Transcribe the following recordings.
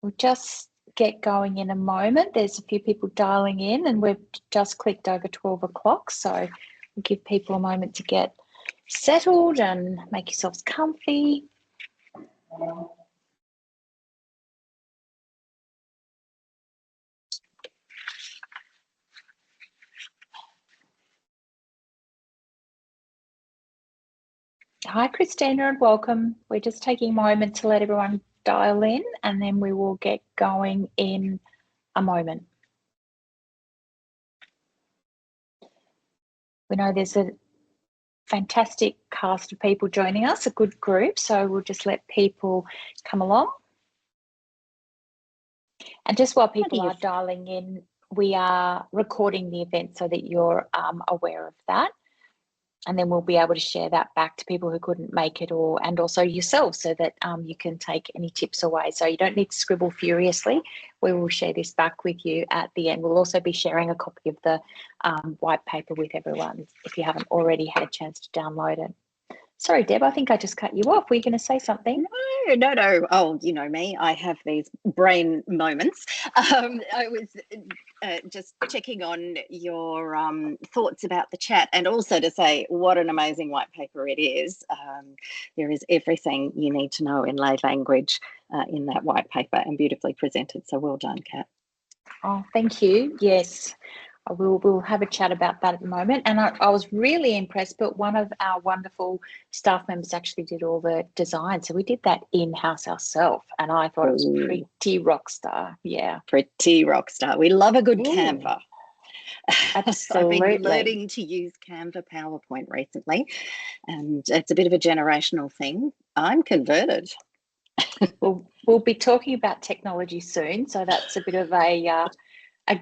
We'll just get going in a moment. There's a few people dialing in and we've just clicked over 12 o'clock. So we'll give people a moment to get settled and make yourselves comfy. Hi, Christina, and welcome. We're just taking a moment to let everyone dial in and then we will get going in a moment. We know there's a fantastic cast of people joining us, a good group, so we'll just let people come along. And just while people are dialing in, we are recording the event so that you're aware of that. And then we'll be able to share that back to people who couldn't make it, and also yourself, so that you can take any tips away. So you don't need to scribble furiously. We will share this back with you at the end. We'll also be sharing a copy of the white paper with everyone if you haven't already had a chance to download it. Sorry, Deb, I think I just cut you off. Were you going to say something? No. Oh, you know me. I have these brain moments. I was just checking on your thoughts about the chat, and also to say what an amazing white paper it is. There is everything you need to know in lay language in that white paper, and beautifully presented. So well done, Kat. Oh, thank you. Yes. We'll have a chat about that at the moment. And I was really impressed, but one of our wonderful staff members actually did all the design. So we did that in-house ourselves, and I thought it was pretty rock star. Yeah. Pretty rock star. We love a good Canva. Absolutely. I've been learning to use Canva PowerPoint recently, and it's a bit of a generational thing. I'm converted. We'll be talking about technology soon, so that's a bit of a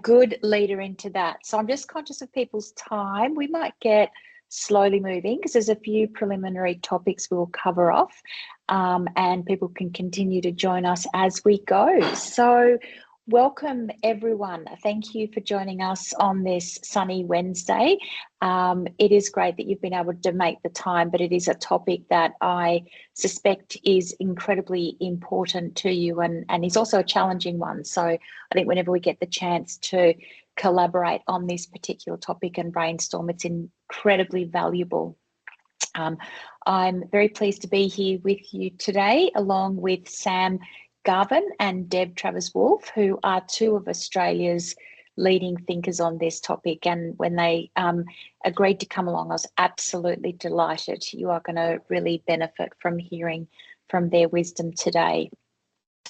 good leader into that. So I'm just conscious of people's time. We might get slowly moving because there's a few preliminary topics we'll cover off, and people can continue to join us as we go. So welcome everyone. Thank you for joining us on this sunny Wednesday. It is great that you've been able to make the time, but it is a topic that I suspect is incredibly important to you, and is also a challenging one. So I think whenever we get the chance to collaborate on this particular topic and brainstorm, it's incredibly valuable. I'm very pleased to be here with you today, along with Sam Garven and Deb Travers-Wolf, who are two of Australia's leading thinkers on this topic. And when they agreed to come along, I was absolutely delighted. You are going to really benefit from hearing from their wisdom today.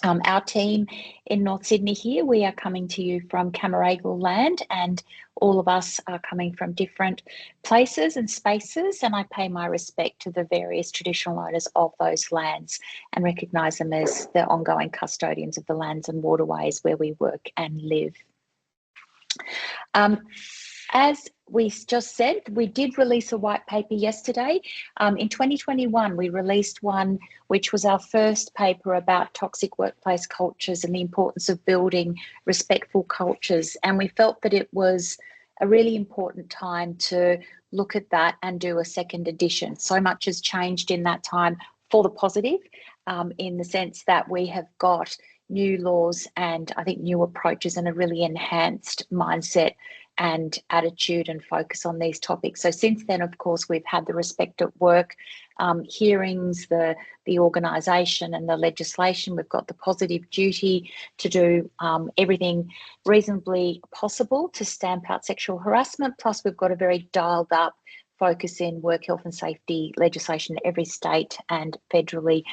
Our team in North Sydney here, we are coming to you from Camaragal land, and all of us are coming from different places and spaces, and I pay my respect to the various traditional owners of those lands and recognise them as the ongoing custodians of the lands and waterways where we work and live. As we just said, we did release a white paper yesterday. In 2021, we released one which was our first paper about toxic workplace cultures and the importance of building respectful cultures. And we felt that it was a really important time to look at that and do a second edition. So much has changed in that time for the positive, in the sense that we have got new laws and I think new approaches and a really enhanced mindset and attitude and focus on these topics. So since then, of course, we've had the Respect at Work hearings, the organisation and the legislation. We've got the positive duty to do everything reasonably possible to stamp out sexual harassment. Plus, we've got a very dialed up focus in work health and safety legislation in every state and federally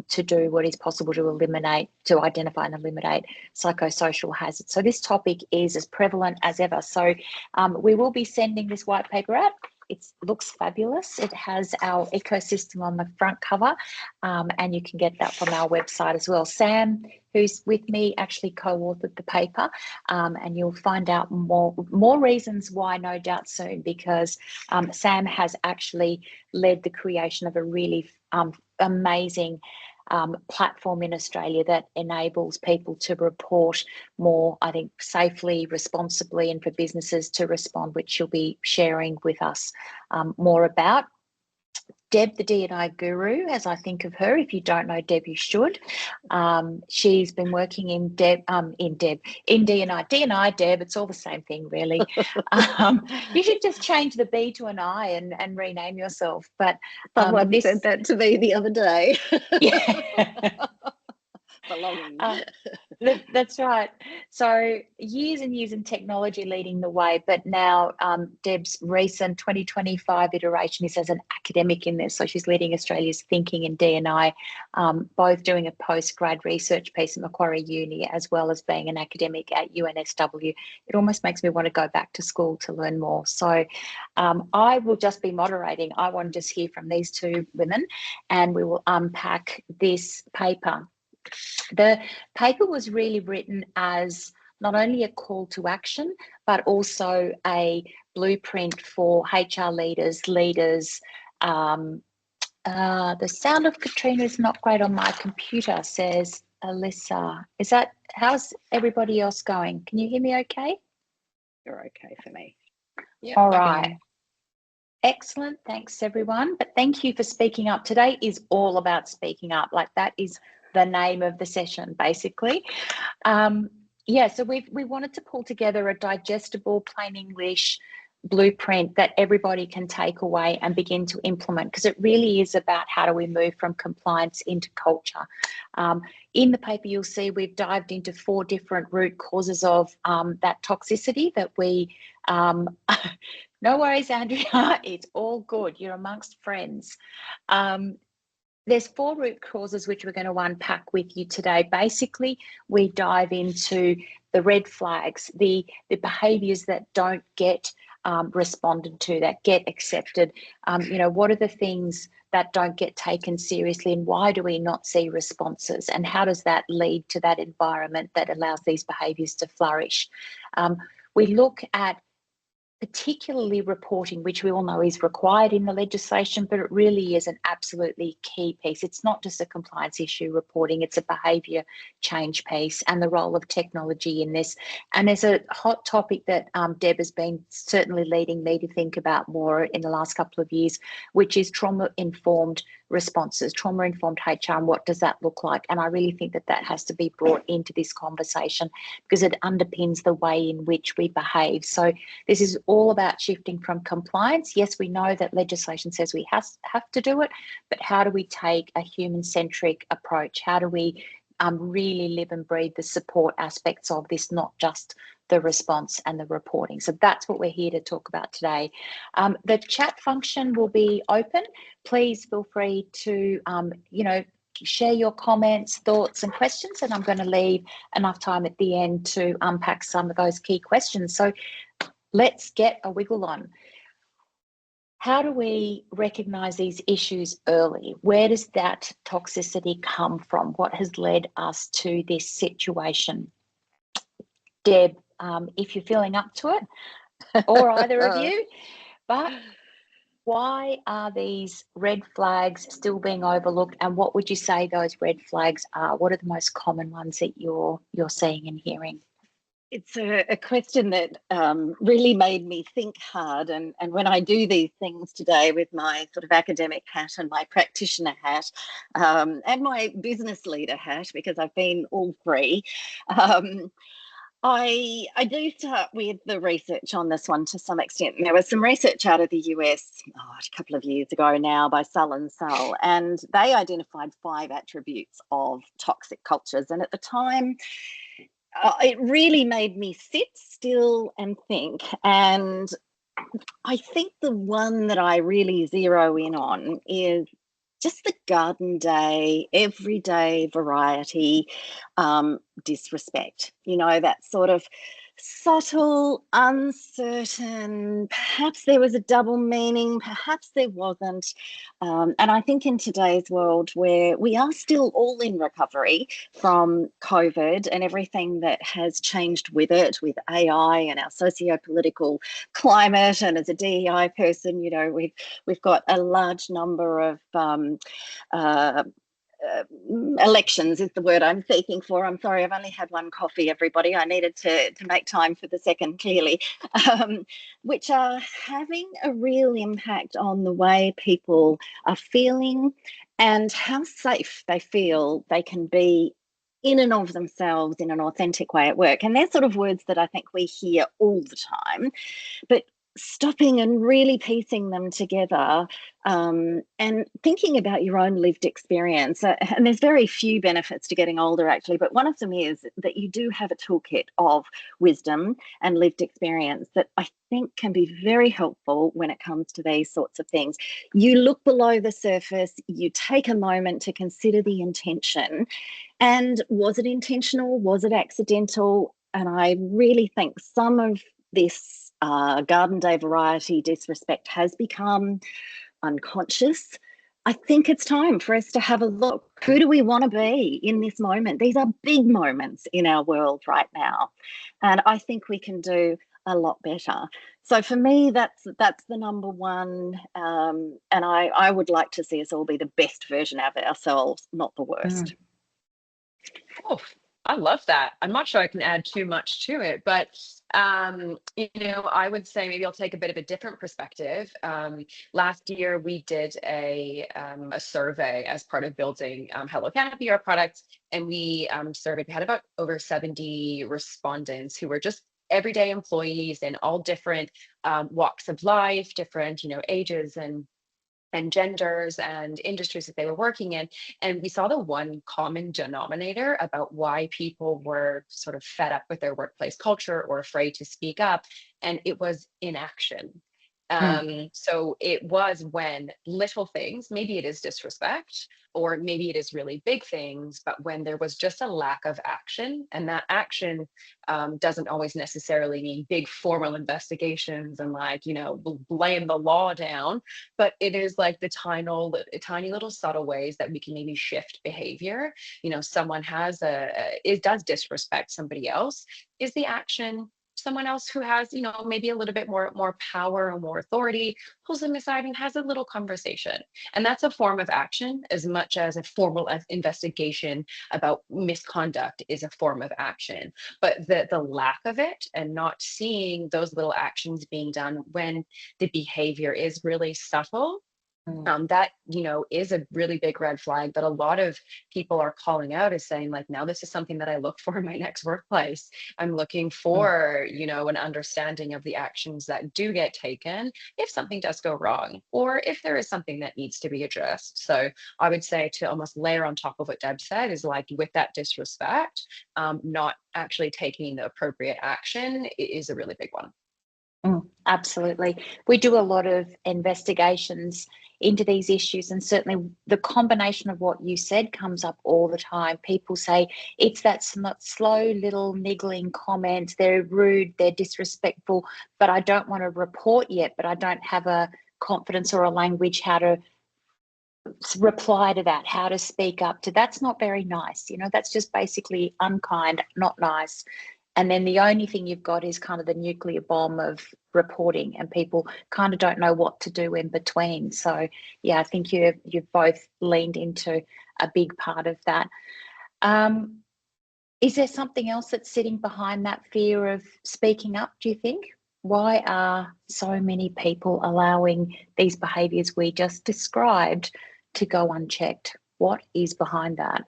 to do what is possible to identify and eliminate psychosocial hazards. So this topic is as prevalent as ever. So we will be sending this white paper out. It looks fabulous. It has our ecosystem on the front cover, and you can get that from our website as well. Sam, who's with me, actually co-authored the paper, and you'll find out more reasons why, no doubt, soon, because Sam has actually led the creation of a really amazing platform in Australia that enables people to report more, I think, safely, responsibly, and for businesses to respond, which you'll be sharing with us more about. Deb, the D&I guru, as I think of her. If you don't know Deb, you should. She's been working in D&I. D&I, Deb, it's all the same thing, really. You should just change the B to an I and rename yourself. But someone said that to me the other day. Yeah. Belonging. That's right. So years and years in technology leading the way, but now Deb's recent 2025 iteration is as an academic in this. So she's leading Australia's thinking in D&I, both doing a postgrad research piece at Macquarie Uni as well as being an academic at UNSW. It almost makes me want to go back to school to learn more. So I will just be moderating. I want to just hear from these two women and we will unpack this paper. The paper was really written as not only a call to action, but also a blueprint for HR leaders. The sound of Katriina is not great on my computer, says Alyssa. How's everybody else going? Can you hear me okay? You're okay for me. Yep, all right. Excellent. Thanks, everyone. But thank you for speaking up. Today is all about speaking up. Like that is the name of the session, basically. So we wanted to pull together a digestible, plain English blueprint that everybody can take away and begin to implement, because it really is about how do we move from compliance into culture. In the paper, you'll see we've dived into 4 different root causes of that toxicity that we no worries, Andrea, it's all good. You're amongst friends. There's 4 root causes which we're going to unpack with you today. Basically, we dive into the red flags, the behaviours that don't get responded to, that get accepted. What are the things that don't get taken seriously and why do we not see responses? And how does that lead to that environment that allows these behaviours to flourish? We look at particularly reporting, which we all know is required in the legislation, but it really is an absolutely key piece. It's not just a compliance issue reporting, it's a behaviour change piece and the role of technology in this. And there's a hot topic that Deb has been certainly leading me to think about more in the last couple of years, which is trauma-informed responses, trauma-informed HR, and what does that look like? And I really think that that has to be brought into this conversation because it underpins the way in which we behave. So this is all about shifting from compliance. Yes, we know that legislation says we have to do it, but how do we take a human-centric approach? How do we really live and breathe the support aspects of this, not just the response and the reporting? So that's what we're here to talk about today. The chat function will be open. Please feel free to, share your comments, thoughts and questions, and I'm going to leave enough time at the end to unpack some of those key questions. So let's get a wiggle on. How do we recognise these issues early? Where does that toxicity come from? What has led us to this situation? Deb, if you're feeling up to it, or either of you, but why are these red flags still being overlooked, and what would you say those red flags are? What are the most common ones that you're seeing and hearing? It's a question that really made me think hard. And when I do these things today with my sort of academic hat and my practitioner hat and my business leader hat, because I've been all 3, I do start with the research on this one to some extent. There was some research out of the US a couple of years ago now by Sull and Sull, and they identified 5 attributes of toxic cultures. And at the time, it really made me sit still and think. And I think the one that I really zero in on is just the garden day, everyday variety, disrespect. That sort of subtle, uncertain, perhaps there was a double meaning, perhaps there wasn't. And I think in today's world where we are still all in recovery from COVID and everything that has changed with it, with AI and our socio-political climate, and as a DEI person, we've got a large number of elections is the word I'm seeking for. I'm sorry, I've only had one coffee, everybody. I needed to make time for the second, clearly, which are having a real impact on the way people are feeling and how safe they feel they can be in and of themselves in an authentic way at work. And they're sort of words that I think we hear all the time, but stopping and really piecing them together, and thinking about your own lived experience. And there's very few benefits to getting older, actually, but one of them is that you do have a toolkit of wisdom and lived experience that I think can be very helpful when it comes to these sorts of things. You look below the surface, you take a moment to consider the intention. And was it intentional? Was it accidental? And I really think some of this Garden Day variety disrespect has become unconscious. I think it's time for us to have a look. Who do we want to be in this moment? These are big moments in our world right now. And I think we can do a lot better. So for me, that's the number one. And I would like to see us all be the best version of ourselves, not the worst. Oh, I love that. I'm not sure I can add too much to it, but I would say maybe I'll take a bit of a different perspective. Last year we did a survey as part of building Hello Canopy, our product, and we surveyed. We had about over 70 respondents who were just everyday employees in all different walks of life, different ages and genders and industries that they were working in. And we saw the one common denominator about why people were sort of fed up with their workplace culture or afraid to speak up. And it was inaction. So it was when little things, maybe it is disrespect, or maybe it is really big things, but when there was just a lack of action, and that action doesn't always necessarily mean big formal investigations and blame the law down, but it is like the tiny little subtle ways that we can maybe shift behavior. Someone it does disrespect somebody else. Is the action someone else who has, maybe a little bit more power or more authority, pulls them aside and has a little conversation. And that's a form of action as much as a formal investigation about misconduct is a form of action. But the lack of it and not seeing those little actions being done when the behavior is really subtle, that is a really big red flag that a lot of people are calling out, as saying, like, now this is something that I look for in my next workplace. I'm looking for an understanding of the actions that do get taken if something does go wrong, or if there is something that needs to be addressed. So I would say, to almost layer on top of what Deb said, is like, with that disrespect, not actually taking the appropriate action is a really big one. Absolutely. We do a lot of investigations into these issues, and certainly the combination of what you said comes up all the time. People say it's that slow little niggling comment, they're rude, they're disrespectful, but I don't want to report yet, but I don't have a confidence or a language how to reply to that, how to speak up to. That's not very nice. That's just basically unkind, not nice. And then the only thing you've got is kind of the nuclear bomb of reporting, and people kind of don't know what to do in between. So, yeah, I think you've both leaned into a big part of that. Is there something else that's sitting behind that fear of speaking up, do you think? Why are so many people allowing these behaviours we just described to go unchecked? What is behind that?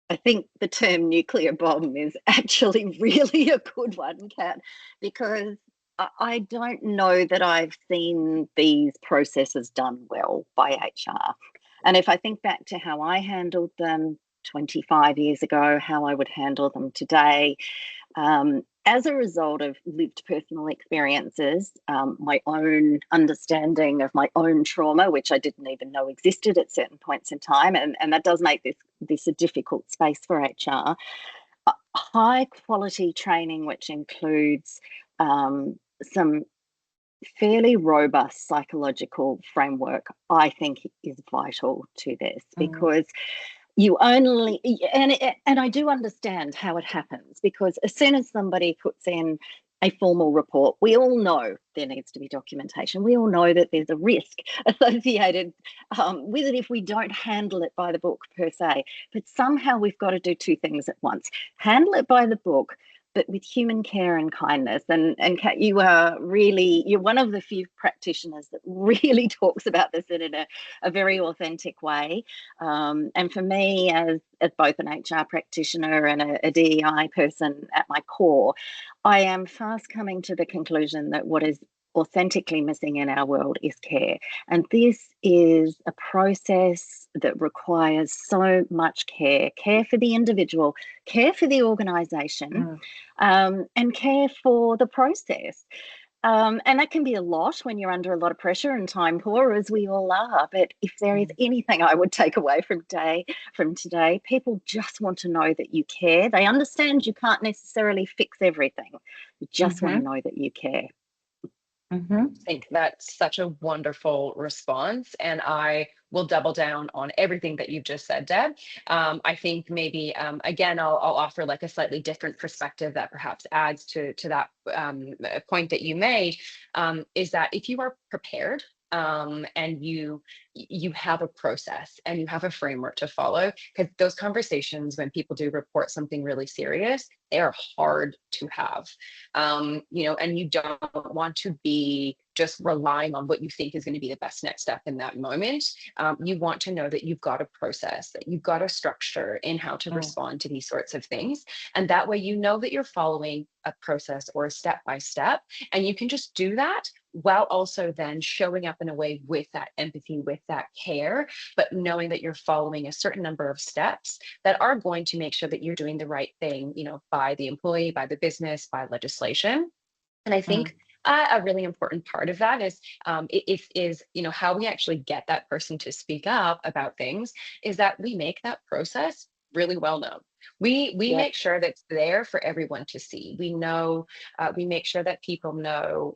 I think the term nuclear bomb is actually really a good one, Kat, because I don't know that I've seen these processes done well by HR. And if I think back to how I handled them 25 years ago, how I would handle them today, as a result of lived personal experiences, my own understanding of my own trauma, which I didn't even know existed at certain points in time, and that does make this a difficult space for HR. High quality training, which includes some fairly robust psychological framework, I think is vital to this, because you only, and I do understand how it happens, because as soon as somebody puts in a formal report. We all know there needs to be documentation. We all know that there's a risk associated with it if we don't handle it by the book per se. But somehow we've got to do two things at once. Handle it by the book, but with human care and kindness. And Kat, you're one of the few practitioners that really talks about this in a very authentic way. And for me, as both an HR practitioner and a DEI person at my core, I am fast coming to the conclusion that what is authentically missing in our world is care. And this is a process that requires so much care for the individual, care for the organisation, and care for the process. And that can be a lot when you're under a lot of pressure and time poor, as we all are. But if there is anything I would take away from today, people just want to know that you care. They understand you can't necessarily fix everything. You just want to know that you care. I think that's such a wonderful response, and I will double down on everything that you've just said, Deb. I think maybe again, I'll offer like a slightly different perspective that perhaps adds to that point that you made. Is that if you are prepared and you have a process and you have a framework to follow, because those conversations when people do report something really serious, they are hard to have, and you don't want to be just relying on what you think is going to be the best next step in that moment. You want to know that you've got a process, that you've got a structure in how to respond to these sorts of things. And that way, you know that you're following a process or a step by step, and you can just do that while also then showing up in a way with that empathy, with that care, but knowing that you're following a certain number of steps that are going to make sure that you're doing the right thing, by the employee, by the business, by legislation. And I think a really important part of that is how we actually get that person to speak up about things is that we make that process really well known. We make sure that it's there for everyone to see. We make sure that people know,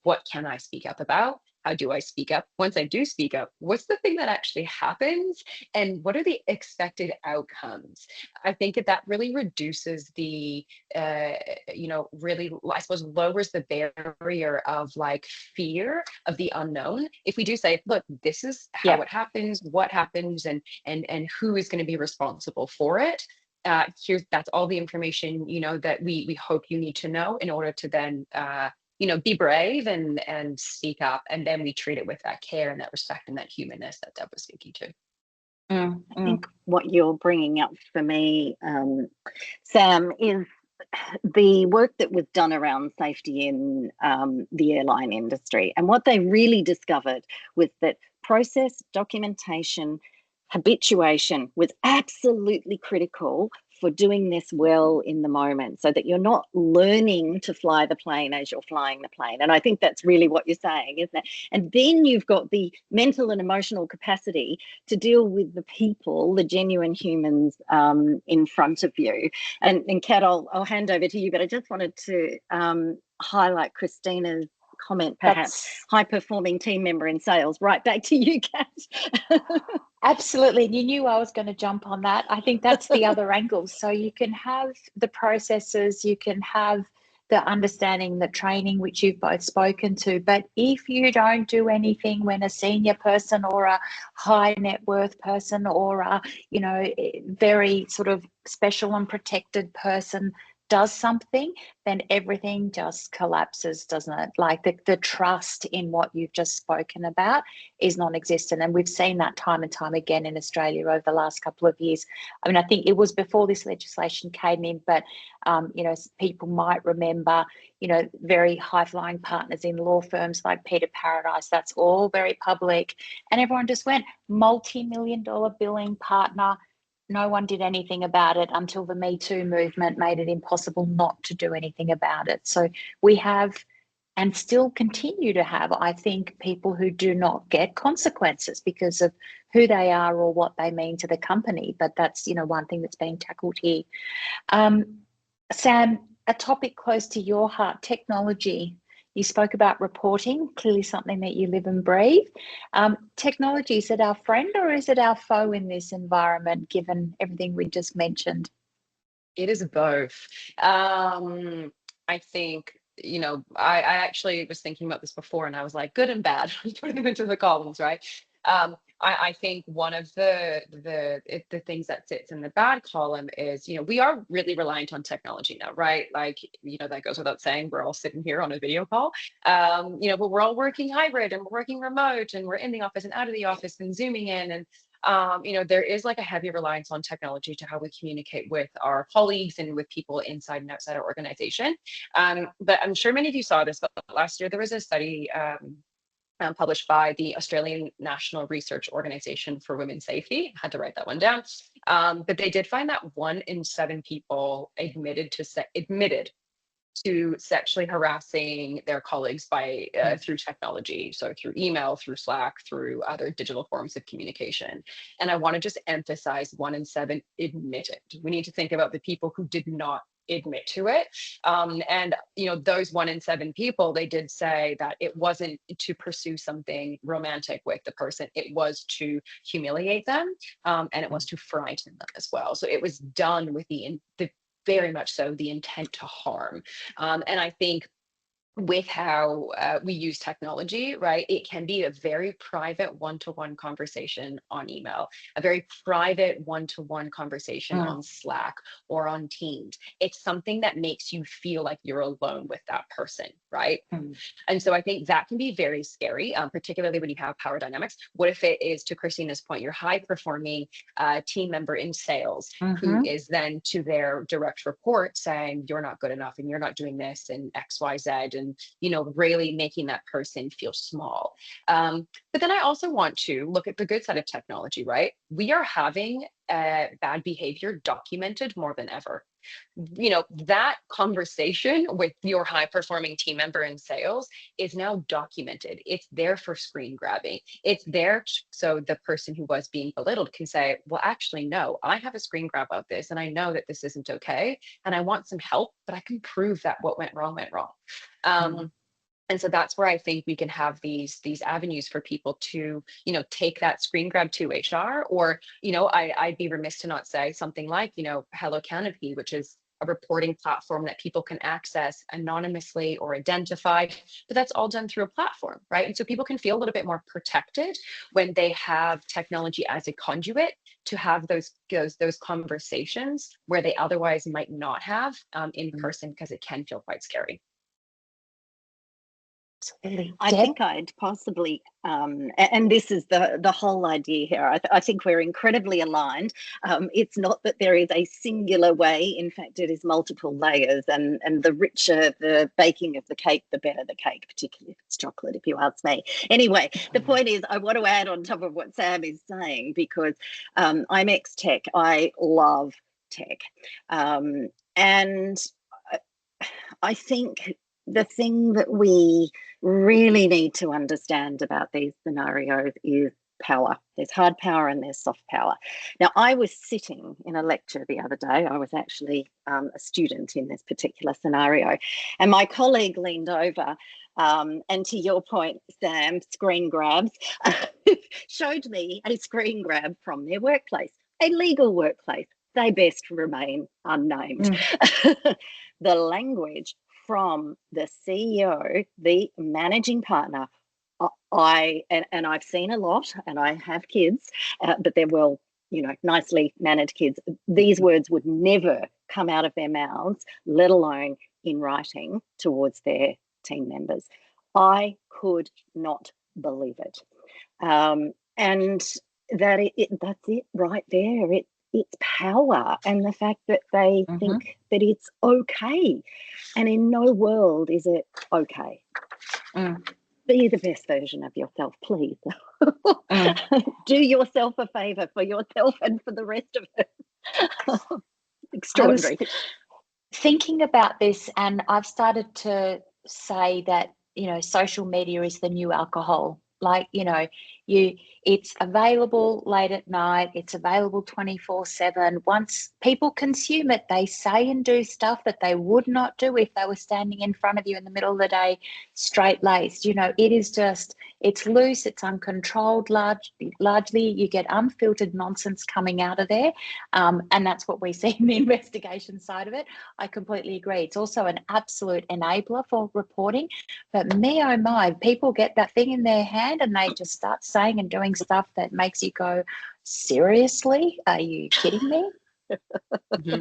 what can I speak up about? How do I speak up? Once I do speak up, what's the thing that actually happens? And what are the expected outcomes? I think that really reduces the, really, I suppose, lowers the barrier of like fear of the unknown. If we do say, look, this is how it happens, what happens, and who is going to be responsible for it. That's all the information, that we hope you need to know in order to then, be brave and speak up. And then we treat it with that care and that respect and that humanness that Deb was speaking to. I think what you're bringing up for me, Sam, is the work that was done around safety in the airline industry. And what they really discovered was that process, documentation, habituation was absolutely critical for doing this well in the moment, so that you're not learning to fly the plane as you're flying the plane. And I think that's really what you're saying, isn't it? And then you've got the mental and emotional capacity to deal with the people, the genuine humans in front of you. And Kat, I'll hand over to you, but I just wanted to highlight Christina's comment, perhaps high-performing team member in sales. Right back to you, Kat. Absolutely. And you knew I was going to jump on that. I think that's the other angle. So you can have the processes, you can have the understanding, the training, which you've both spoken to. But if you don't do anything when a senior person or a high net worth person or a, very sort of special and protected person does something, then everything just collapses, doesn't it? Like the trust in what you've just spoken about is non-existent. And we've seen that time and time again in Australia over the last couple of years. I mean, I think it was before this legislation came in, but, people might remember, very high-flying partners in law firms like Peter Paradise. That's all very public. And everyone just went multi-million-dollar billing partner. No one did anything about it until the Me Too movement made it impossible not to do anything about it. So we have and still continue to have, I think, people who do not get consequences because of who they are or what they mean to the company. But that's, one thing that's being tackled here. Sam, a topic close to your heart, technology. You spoke about reporting, clearly something that you live and breathe. Technology, is it our friend or is it our foe in this environment, given everything we just mentioned? It is both. I think I actually was thinking about this before, and I was like, good and bad, putting them into the columns, right? I think one of the things that sits in the bad column is, we are really reliant on technology now, right? Like, that goes without saying, we're all sitting here on a video call, but we're all working hybrid and we're working remote and we're in the office and out of the office and zooming in. And there is like a heavy reliance on technology to how we communicate with our colleagues and with people inside and outside our organization. But I'm sure many of you saw this, but last year there was a study published by the Australian National Research Organization for Women's Safety. I had to write that one down. But they did find that 1 in 7 people admitted to sexually harassing their colleagues by through technology, so through email, through Slack, through other digital forms of communication. And I want to just emphasize 1 in 7 admitted. We need to think about the people who did not admit to it. And those 1 in 7 people, they did say that it wasn't to pursue something romantic with the person, it was to humiliate them, and it was to frighten them as well. So it was done with the very much so the intent to harm. And I think with how we use technology, right, it can be a very private one-to-one conversation on email, a very private one-to-one conversation on Slack or on Teams. It's something that makes you feel like you're alone with that person, right? And so I think that can be very scary, particularly when you have power dynamics. What if it is, to Christina's point, your high-performing team member in sales who is then to their direct report saying, you're not good enough and you're not doing this and X, Y, Z, and really making that person feel small. But then I also want to look at the good side of technology, right? We are having bad behavior documented more than ever. That conversation with your high performing team member in sales is now documented. It's there for screen grabbing. It's there so the person who was being belittled can say, well, actually, no, I have a screen grab of this and I know that this isn't okay and I want some help, but I can prove that what went wrong went wrong. And so that's where I think we can have these avenues for people to, take that screen grab to HR, or, I'd be remiss to not say something like, Hello Canopy, which is a reporting platform that people can access anonymously or identified, but that's all done through a platform, right? And so people can feel a little bit more protected when they have technology as a conduit to have those conversations where they otherwise might not have in person, because it can feel quite scary. I think I'd possibly, and this is the whole idea here. I think we're incredibly aligned. It's not that there is a singular way. In fact, it is multiple layers, and the richer the baking of the cake, the better the cake, particularly if it's chocolate, if you ask me. Anyway, the point is, I want to add on top of what Sam is saying, because I'm ex-tech. I love tech, and I think the thing that we really need to understand about these scenarios is power. There's hard power and there's soft power. Now, I was sitting in a lecture the other day. I was actually a student in this particular scenario, and my colleague leaned over and, to your point, Sam, screen grabs, showed me a screen grab from their workplace, a legal workplace. They best remain unnamed. The language from the CEO, the managing partner, and I've seen a lot, and I have kids, but they're well, nicely mannered kids. These words would never come out of their mouths, let alone in writing towards their team members. I could not believe it, and that's it right there. It's power, and the fact that they think that it's okay. And in no world is it okay. Be the best version of yourself, please. Do yourself a favor for yourself and for the rest of us. Extraordinary. I was thinking about this, and I've started to say that, social media is the new alcohol. Like, It's available late at night. It's available 24/7. Once people consume it, they say and do stuff that they would not do if they were standing in front of you in the middle of the day, straight laced. It is just, it's loose, it's uncontrolled. Largely, you get unfiltered nonsense coming out of there, and that's what we see in the investigation side of it. I completely agree. It's also an absolute enabler for reporting. But me, oh my, people get that thing in their hand and they just start saying and doing stuff that makes you go, seriously? Are you kidding me? Mm-hmm.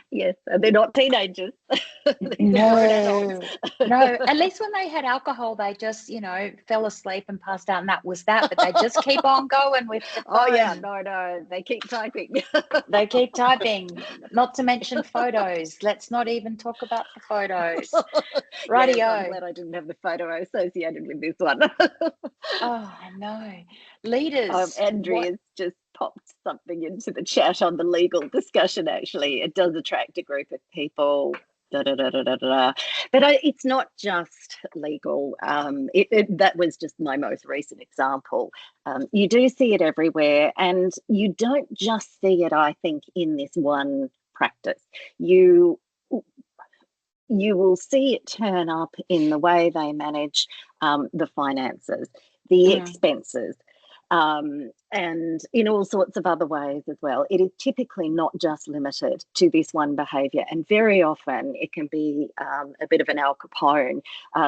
Yes, and they're not teenagers. No, at least when they had alcohol, they just, fell asleep and passed out, and that was that. But they just keep on going with the phone. Oh yeah, no, they keep typing. They keep typing, not to mention photos. Let's not even talk about the photos. Rightio. Yes, I'm glad I didn't have the photo associated with this one. Oh, I know. Leaders. Andrea's just popped something into the chat on the legal discussion, actually. It does attract a group of people. But it's not just legal. That was just my most recent example. You do see it everywhere, and you don't just see it, I think, in this one practice. You will see it turn up in the way they manage the finances, the expenses, and in all sorts of other ways as well. It is typically not just limited to this one behaviour, and very often it can be a bit of an Al Capone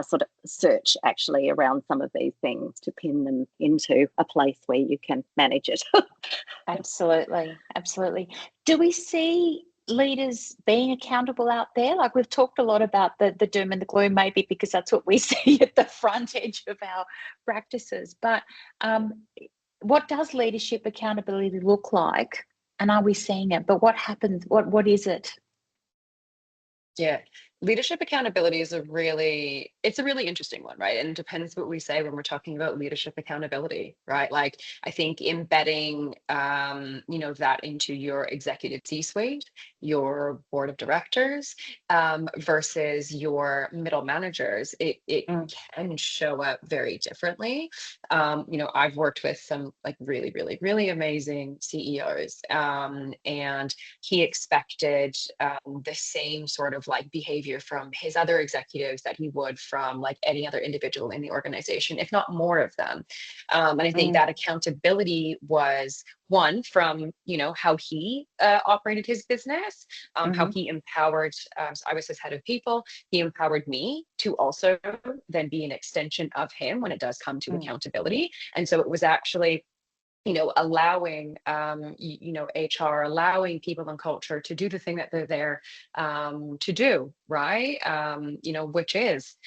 sort of search actually around some of these things to pin them into a place where you can manage it. Absolutely. Do we see leaders being accountable out there? Like, we've talked a lot about the doom and the gloom, maybe because that's what we see at the front edge of our practices. But what does leadership accountability look like? And are we seeing it? But what happens? What is it? Yeah. Leadership accountability is a really interesting one, right? And it depends what we say when we're talking about leadership accountability, right? Like, I think embedding, that into your executive C-suite, your board of directors, versus your middle managers, it can show up very differently. I've worked with some like really, really, really amazing CEOs, and he expected the same sort of like behavior from his other executives that he would from like any other individual in the organization, if not more of them. And I think that accountability was one from, how he operated his business, how he empowered, so I was his head of people, he empowered me to also then be an extension of him when it does come to accountability. And so it was actually, allowing, HR, allowing people and culture to do the thing that they're there to do, right? Which is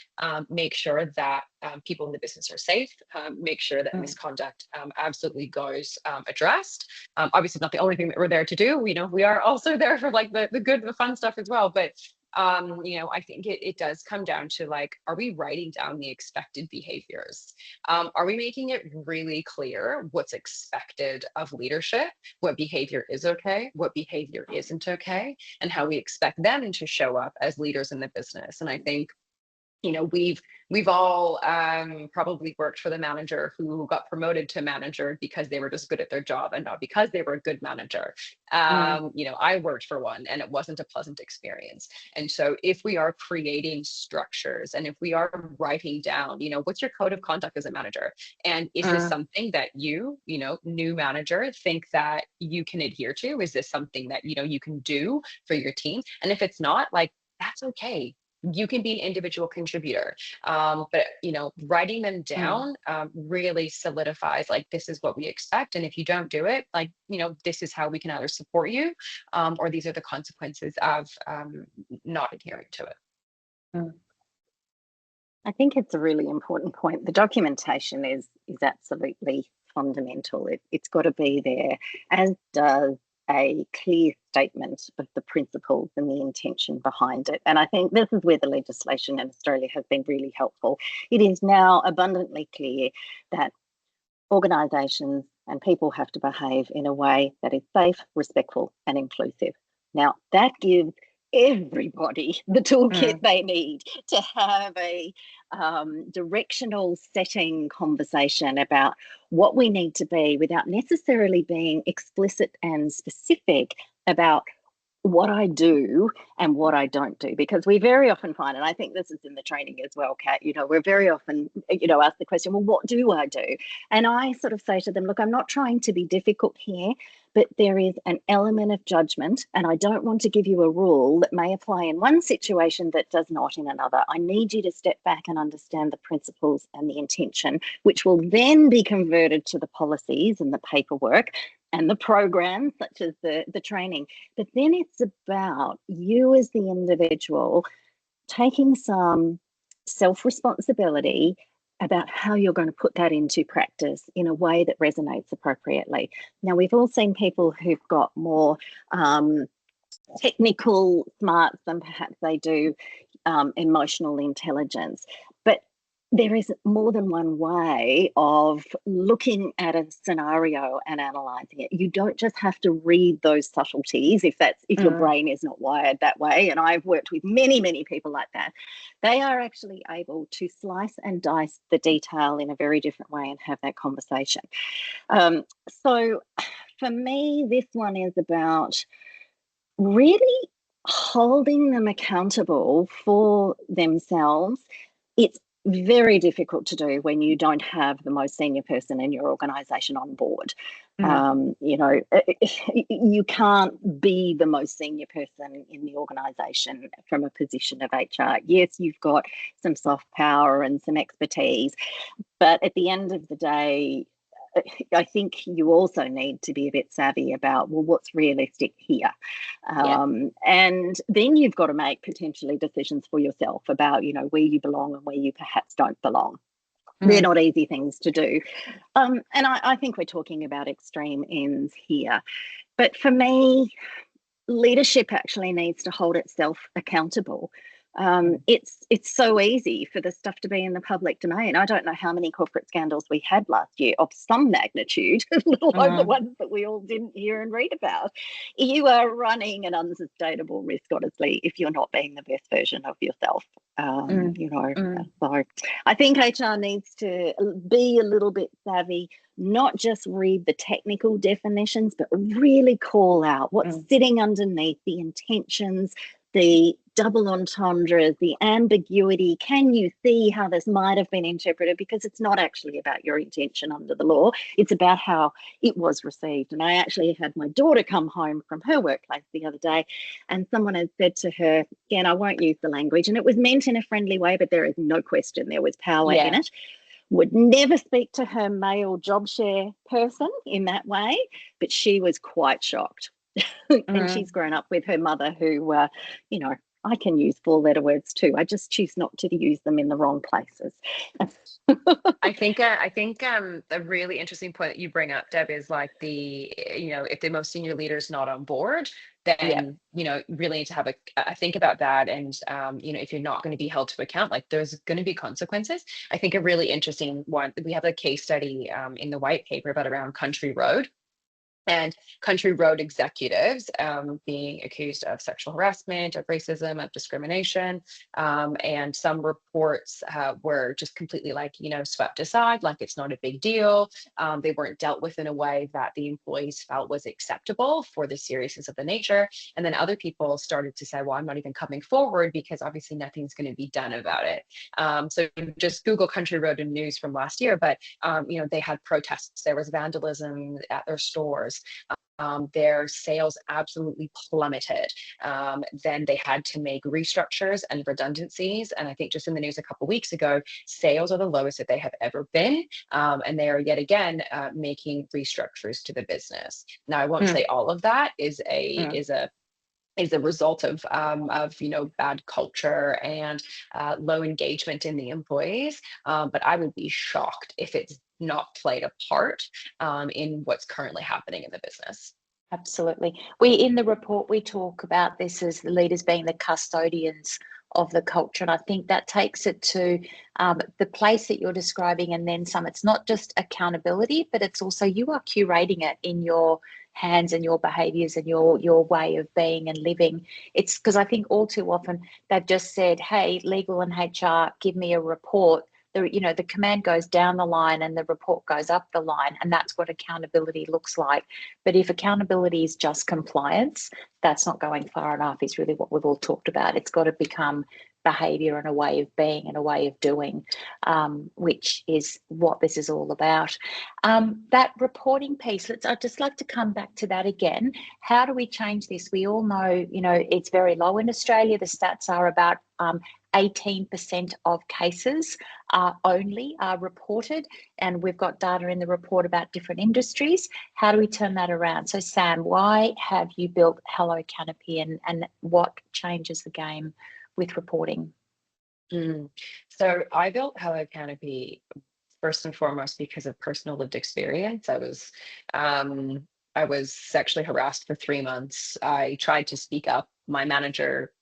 make sure that people in the business are safe, make sure that misconduct absolutely goes addressed. Obviously, not the only thing that we're there to do. We are also there for like the good, the fun stuff as well. But I think it does come down to like, are we writing down the expected behaviors? Are we making it really clear what's expected of leadership, what behavior is okay, what behavior isn't okay, and how we expect them to show up as leaders in the business? And I think, we've all probably worked for the manager who got promoted to manager because they were just good at their job and not because they were a good manager. I worked for one and it wasn't a pleasant experience. And so if we are creating structures and if we are writing down, what's your code of conduct as a manager? And is this something that you, new manager, think that you can adhere to? Is this something that, you can do for your team? And if it's not, like, that's okay. You can be an individual contributor, but writing them down really solidifies like, this is what we expect, and if you don't do it, like, this is how we can either support you, or these are the consequences of not adhering to it. I think it's a really important point. The documentation is absolutely fundamental. It's got to be there, as does a clear statement of the principles and the intention behind it. And I think this is where the legislation in Australia has been really helpful. It is now abundantly clear that organisations and people have to behave in a way that is safe, respectful and inclusive. Now, that gives everybody the toolkit they need to have a directional setting conversation about what we need to be without necessarily being explicit and specific about what I do and what I don't do, because we very often find, and I think this is in the training as well, Kat, we're very often, asked the question, well, what do I do? And I sort of say to them, look, I'm not trying to be difficult here, but there is an element of judgment, and I don't want to give you a rule that may apply in one situation that does not in another. I need you to step back and understand the principles and the intention, which will then be converted to the policies and the paperwork and the programs, such as the training. But then it's about you as the individual taking some self-responsibility about how you're going to put that into practice in a way that resonates appropriately. Now, we've all seen people who've got more technical smarts than perhaps they do emotional intelligence. But there is more than one way of looking at a scenario and analysing it. You don't just have to read those subtleties if your brain is not wired that way. And I've worked with many, many people like that. They are actually able to slice and dice the detail in a very different way and have that conversation. So for me, this one is about really holding them accountable for themselves. It's very difficult to do when you don't have the most senior person in your organisation on board. You can't be the most senior person in the organisation from a position of HR. Yes, you've got some soft power and some expertise, but at the end of the day, I think you also need to be a bit savvy about, well, what's realistic here? And then you've got to make potentially decisions for yourself about, where you belong and where you perhaps don't belong. They're not easy things to do. And I think we're talking about extreme ends here. But for me, leadership actually needs to hold itself accountable. It's so easy for the stuff to be in the public domain. I don't know how many corporate scandals we had last year of some magnitude, let alone the ones that we all didn't hear and read about. You are running an unsustainable risk, honestly, if you're not being the best version of yourself. So I think HR needs to be a little bit savvy, not just read the technical definitions, but really call out what's sitting underneath the intentions, the double entendres, the ambiguity. Can you see how this might have been interpreted? Because it's not actually about your intention under the law. It's about how it was received. And I actually had my daughter come home from her workplace the other day, and someone had said to her, again, I won't use the language, and it was meant in a friendly way, but there is no question there was power in it. Would never speak to her male job share person in that way, but she was quite shocked. And she's grown up with her mother who, I can use 4-letter words too. I just choose not to use them in the wrong places. I think a really interesting point that you bring up, Deb, is like if the most senior leader is not on board, then really need to have a think about that. And if you're not going to be held to account, like there's going to be consequences. I think a really interesting one, we have a case study in the white paper about around Country Road. And Country Road executives being accused of sexual harassment, of racism, of discrimination. And some reports were just completely swept aside, like it's not a big deal. They weren't dealt with in a way that the employees felt was acceptable for the seriousness of the nature. And then other people started to say, well, I'm not even coming forward because obviously nothing's going to be done about it. So just Google Country Road and news from last year, but they had protests. There was vandalism at their stores. Their sales absolutely plummeted. Then they had to make restructures and redundancies. And I think just in the news a couple of weeks ago, sales are the lowest that they have ever been. And they are yet again making restructures to the business. Now, I won't say all of that is a result of bad culture and low engagement in the employees. But I would be shocked if it's not played a part in what's currently happening in the business. Absolutely. In the report, we talk about this as the leaders being the custodians of the culture. And I think that takes it to the place that you're describing and then some. It's not just accountability, but it's also you are curating it in your hands and your behaviours and your way of being and living. It's because I think all too often they've just said, hey, legal and HR, give me a report. The command goes down the line and the report goes up the line, and that's what accountability looks like. But if accountability is just compliance, that's not going far enough, is really what we've all talked about. It's got to become behaviour and a way of being and a way of doing, which is what this is all about. That reporting piece, I'd just like to come back to that again. How do we change this? We all know, it's very low in Australia. The stats are about 18% of cases only are reported, and we've got data in the report about different industries. How do we turn that around? So Sam, why have you built Hello Canopy, and what changes the game with reporting? So I built Hello Canopy first and foremost because of personal lived experience. I was sexually harassed for 3 months. I tried to speak up. My manager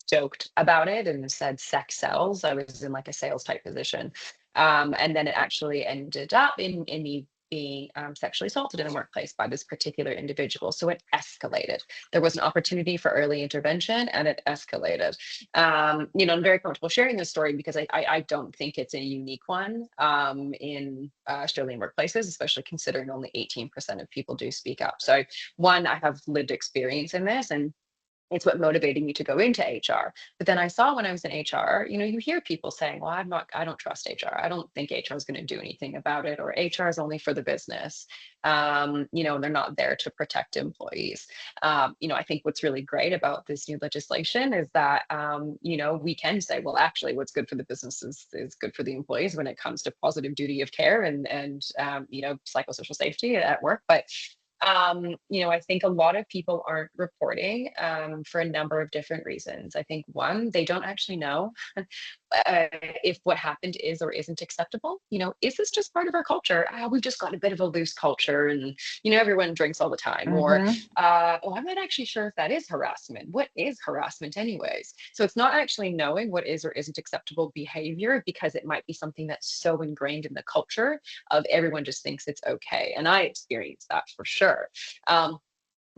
joked about it and said sex sells. I was in like a sales type position. And then it actually ended up in me being sexually assaulted in the workplace by this particular individual. So it escalated. There was an opportunity for early intervention and it escalated. I'm very comfortable sharing this story because I don't think it's a unique one in Australian workplaces, especially considering only 18% of people do speak up. So one, I have lived experience in this, and it's what motivated me to go into HR. But then I saw when I was in HR, you hear people saying, well, I don't trust HR. I don't think HR is going to do anything about it, or HR is only for the business. They're not there to protect employees. I think what's really great about this new legislation is that, we can say, well, actually what's good for the business is good for the employees when it comes to positive duty of care and psychosocial safety at work. But I think a lot of people aren't reporting for a number of different reasons. I think one, they don't actually know if what happened is or isn't acceptable. Is this just part of our culture? We've just got a bit of a loose culture, and everyone drinks all the time. Or I'm not actually sure if that is harassment. What is harassment anyways? So it's not actually knowing what is or isn't acceptable behavior, because it might be something that's so ingrained in the culture of everyone just thinks it's okay. And I experienced that for sure.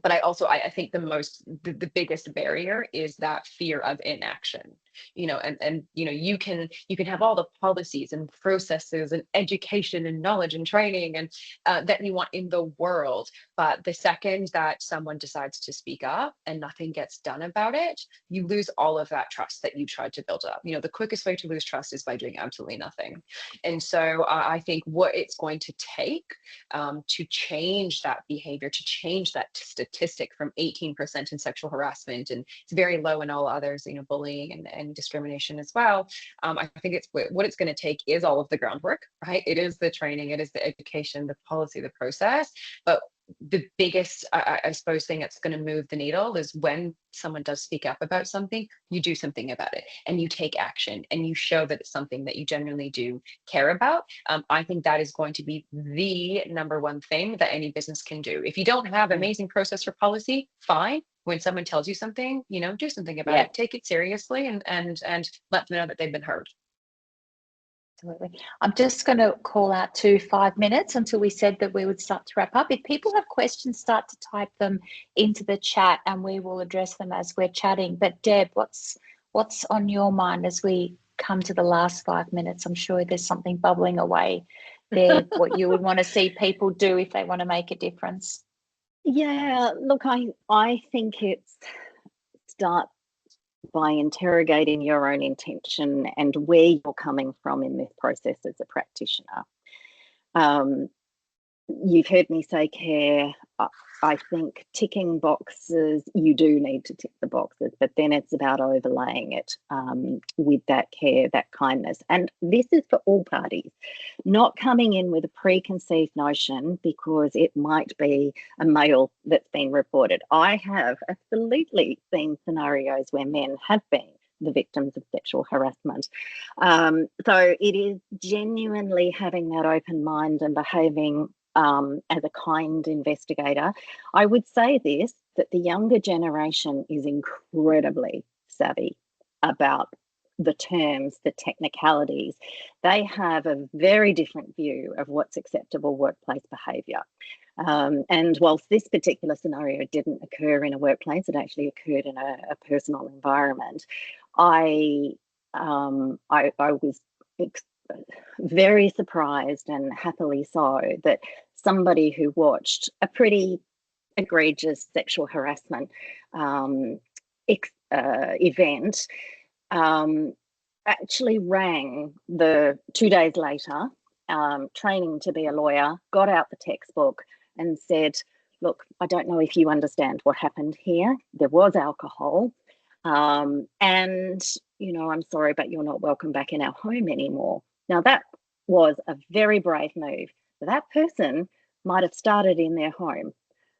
But I think the biggest barrier is that fear of inaction. You can have all the policies and processes and education and knowledge and training and that you want in the world, but the second that someone decides to speak up and nothing gets done about it, you lose all of that trust that you tried to build up. The quickest way to lose trust is by doing absolutely nothing. And so I think what it's going to take to change that behavior, to change that statistic from 18% in sexual harassment, and it's very low in all others, bullying and discrimination as well. I think what it's going to take is all of the groundwork, right? It is the training, it is the education, the policy, the process. But the biggest, I suppose, thing that's going to move the needle is when someone does speak up about something, you do something about it and you take action and you show that it's something that you genuinely do care about. I think that is going to be the number one thing that any business can do. If you don't have amazing process or policy, fine. When someone tells you something, do something about it. Take it seriously and let them know that they've been heard. Absolutely. I'm just going to call out to 5 minutes until we said that we would start to wrap up. If people have questions, start to type them into the chat and we will address them as we're chatting. But Deb, what's on your mind as we come to the last 5 minutes? I'm sure there's something bubbling away there, what you would want to see people do if they want to make a difference. Yeah, look, I think it's start by interrogating your own intention and where you're coming from in this process as a practitioner. You've heard me say care. I think ticking boxes, you do need to tick the boxes, but then it's about overlaying it with that care, that kindness. And this is for all parties, not coming in with a preconceived notion because it might be a male that's been reported. I have absolutely seen scenarios where men have been the victims of sexual harassment. So it is genuinely having that open mind and behaving as a kind investigator. I would say this, that the younger generation is incredibly savvy about the terms, the technicalities. They have a very different view of what's acceptable workplace behaviour. And whilst this particular scenario didn't occur in a workplace, it actually occurred in a personal environment. I was very surprised, and happily so, that somebody who watched a pretty egregious sexual harassment event actually rang 2 days later, training to be a lawyer, got out the textbook and said, look, I don't know if you understand what happened here. There was alcohol, and, you know, I'm sorry, but you're not welcome back in our home anymore. Now, that was a very brave move. That person might have started in their home.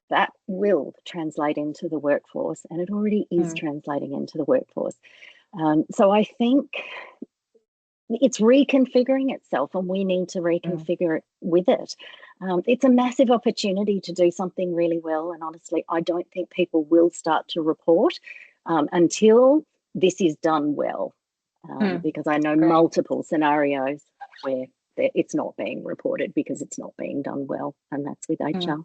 That will translate into the workforce, and it already is translating into the workforce. So I think it's reconfiguring itself, and we need to reconfigure it with it. It's a massive opportunity to do something really well, and honestly, I don't think people will start to report until this is done well, because I know multiple scenarios where it's not being reported because it's not being done well, and that's with HR.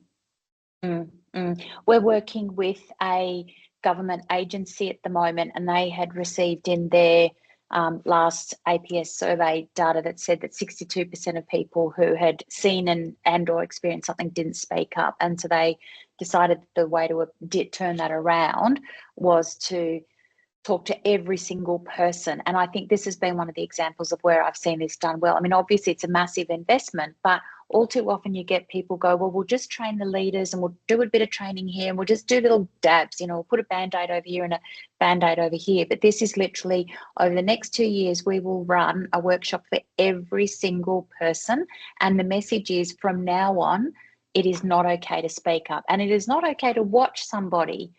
We're working with a government agency at the moment, and they had received in their last APS survey data that said that 62% of people who had seen and or experienced something didn't speak up, and so they decided the way to turn that around was to talk to every single person. And I think this has been one of the examples of where I've seen this done well. I mean, obviously it's a massive investment, but all too often you get people go, well, we'll just train the leaders and we'll do a bit of training here and we'll just do little dabs, you know, we'll put a Band-Aid over here and a Band-Aid over here. But this is literally over the next 2 years, we will run a workshop for every single person. And the message is, from now on, it is not okay to speak up, and it is not okay to watch somebody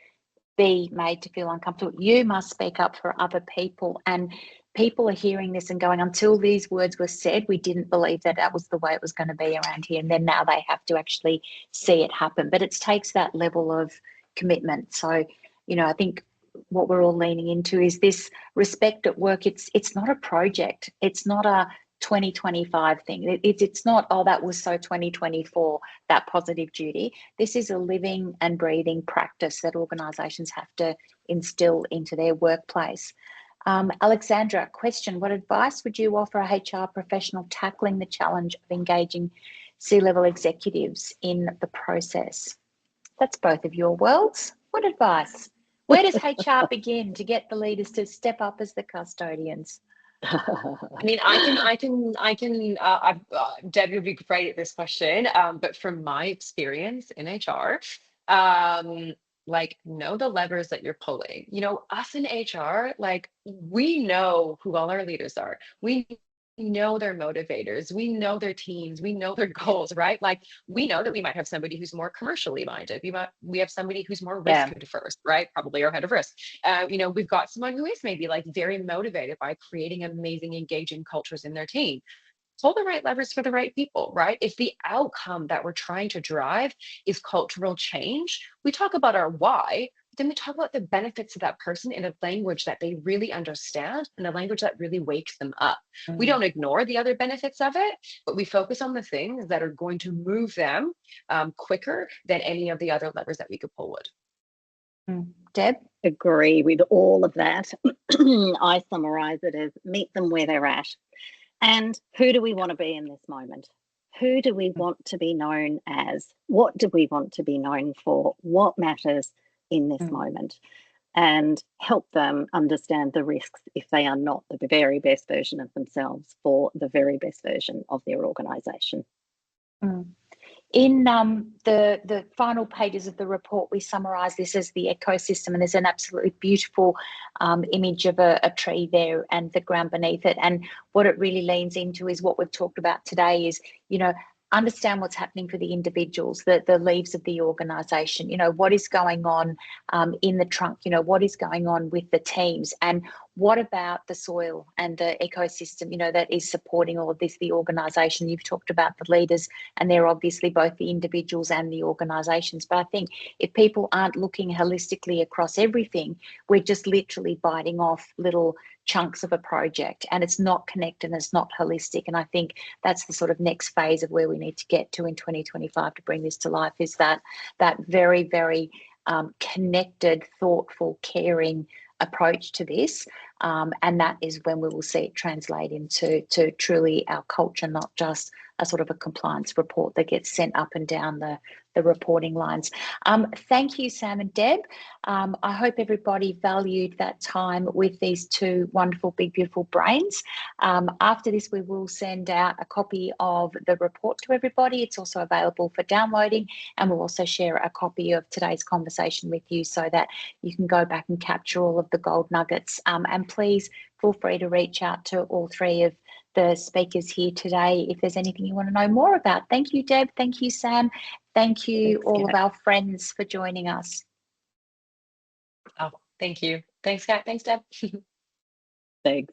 be made to feel uncomfortable. You must speak up for other people. And people are hearing this and going, until these words were said, we didn't believe that that was the way it was going to be around here. And then now they have to actually see it happen. But it takes that level of commitment. So, you know, I think what we're all leaning into is this respect at work. It's not a project. It's not a 2025 thing. It's not, oh, that was so 2024, that positive duty. This is a living and breathing practice that organisations have to instill into their workplace. Alexandra, question: what advice would you offer a HR professional tackling the challenge of engaging C-level executives in the process? That's both of your worlds. What advice? Where does HR begin to get the leaders to step up as the custodians? I mean, Deb would be great at this question, but from my experience in HR, like, know the levers that you're pulling. You know, us in HR, like, we know who all our leaders are. We know their motivators, we know their teams, we know their goals, right? Like, we know that we might have somebody who's more commercially minded. We have somebody who's more risk adverse, right? Probably our head of risk. You know, we've got someone who is maybe like very motivated by creating amazing, engaging cultures in their team. Pull the right levers for the right people, right? If the outcome that we're trying to drive is cultural change, we talk about our why, but then we talk about the benefits of that person in a language that they really understand and a language that really wakes them up. We don't ignore the other benefits of it, but we focus on the things that are going to move them quicker than any of the other levers that we could pull would. Deb? Agree with all of that. I summarise it as meet them where they're at. And who do we want to be in this moment? Who do we want to be known as? What do we want to be known for? What matters in this moment? And help them understand the risks if they are not the very best version of themselves for the very best version of their organisation. In the final pages of the report, we summarise this as the ecosystem, and there's an absolutely beautiful image of a tree there and the ground beneath it. And what it really leans into is what we've talked about today is, you know, understand what's happening for the individuals, the leaves of the organisation, you know, what is going on in the trunk, you know, what is going on with the teams, and what about the soil and the ecosystem, that is supporting all of this, the organisation? You've talked about the leaders, and they're obviously both the individuals and the organisations. But I think if people aren't looking holistically across everything, we're just literally biting off little chunks of a project, and it's not connected and it's not holistic. And I think that's the sort of next phase of where we need to get to in 2025 to bring this to life, is that very, very connected, thoughtful, caring approach to this, and that is when we will see it translate into truly our culture, not just a sort of a compliance report that gets sent up and down the reporting lines. Thank you, Sam and Deb. I hope everybody valued that time with these two wonderful, big, beautiful brains. After this, we will send out a copy of the report to everybody. It's also available for downloading, and we'll also share a copy of today's conversation with you so that you can go back and capture all of the gold nuggets. And please feel free to reach out to all three of the speakers here today if there's anything you want to know more about. Thank you, Deb. Thank you, Sam. Thank you, Thanks, all Kat. of our friends, for joining us. Oh, thank you. Thanks, Kat. Thanks, Deb. Thanks.